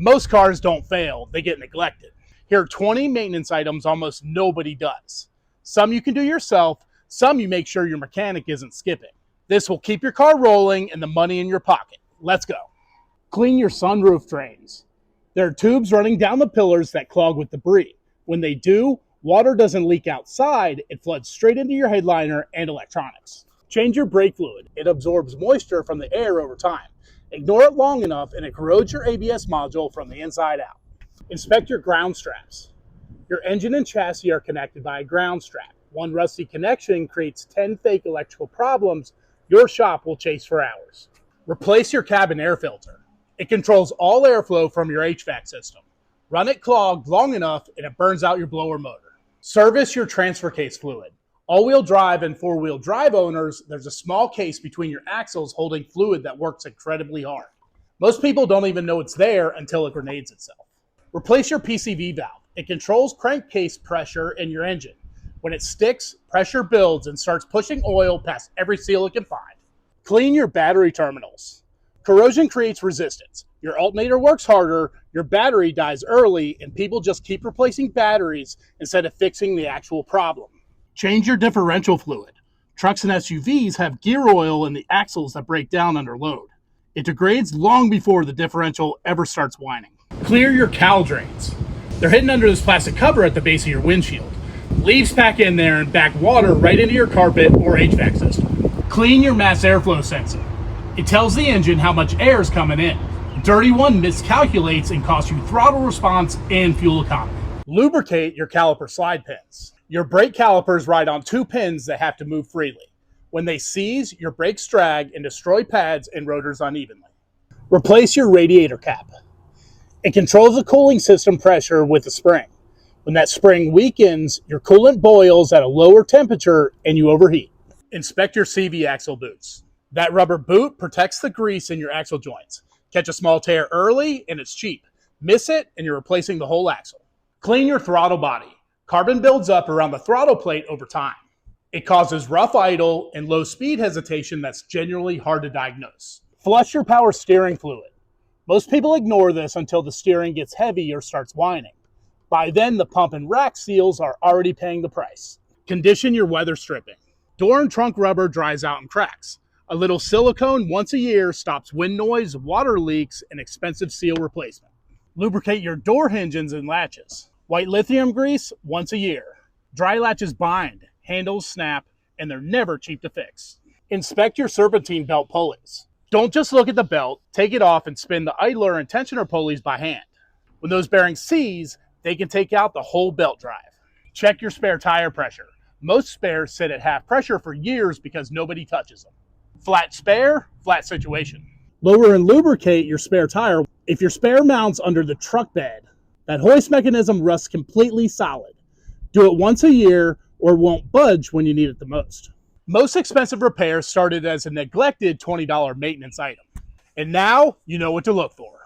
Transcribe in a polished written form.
Most cars don't fail, they get neglected. Here are 20 maintenance items almost nobody does. Some you can do yourself, some you make sure your mechanic isn't skipping. This will keep your car rolling and the money in your pocket. Let's go. Clean your sunroof drains. There are tubes running down the pillars that clog with debris. When they do, water doesn't leak outside, it floods straight into your headliner and electronics. Change your brake fluid. It absorbs moisture from the air over time. Ignore it long enough and it corrodes your ABS module from the inside out. Inspect your ground straps. Your engine and chassis are connected by a ground strap. One rusty connection creates 10 fake electrical problems your shop will chase for hours. Replace your cabin air filter. It controls all airflow from your HVAC system. Run it clogged long enough and it burns out your blower motor. Service your transfer case fluid. All-wheel drive and four-wheel drive owners, there's a small case between your axles holding fluid that works incredibly hard. Most people don't even know it's there until it grenades itself. Replace your PCV valve. It controls crankcase pressure in your engine. When it sticks, pressure builds and starts pushing oil past every seal it can find. Clean your battery terminals. Corrosion creates resistance. Your alternator works harder, your battery dies early, and people just keep replacing batteries instead of fixing the actual problem. Change your differential fluid. Trucks and SUVs have gear oil in the axles that break down under load. It degrades long before the differential ever starts whining. Clear your cowl drains. They're hidden under this plastic cover at the base of your windshield. Leaves pack in there and back water right into your carpet or HVAC system. Clean your mass airflow sensor. It tells the engine how much air is coming in. A dirty one miscalculates and costs you throttle response and fuel economy. Lubricate your caliper slide pins. Your brake calipers ride on two pins that have to move freely. When they seize, your brakes drag and destroy pads and rotors unevenly. Replace your radiator cap. It controls the cooling system pressure with a spring. When that spring weakens, your coolant boils at a lower temperature and you overheat. Inspect your CV axle boots. That rubber boot protects the grease in your axle joints. Catch a small tear early and it's cheap. Miss it and you're replacing the whole axle. Clean your throttle body. Carbon builds up around the throttle plate over time. It causes rough idle and low speed hesitation that's generally hard to diagnose. Flush your power steering fluid. Most people ignore this until the steering gets heavy or starts whining. By then, the pump and rack seals are already paying the price. Condition your weather stripping. Door and trunk rubber dries out and cracks. A little silicone once a year stops wind noise, water leaks, and expensive seal replacement. Lubricate your door hinges and latches. White lithium grease once a year. Dry latches bind, handles snap, and they're never cheap to fix. Inspect your serpentine belt pulleys. Don't just look at the belt, take it off and spin the idler and tensioner pulleys by hand. When those bearings seize, they can take out the whole belt drive. Check your spare tire pressure. Most spares sit at half pressure for years because nobody touches them. Flat spare, flat situation. Lower and lubricate your spare tire. If your spare mounts under the truck bed, that hoist mechanism rusts completely solid. Do it once a year or it won't budge when you need it the most. Most expensive repairs started as a neglected $20 maintenance item. And now you know what to look for.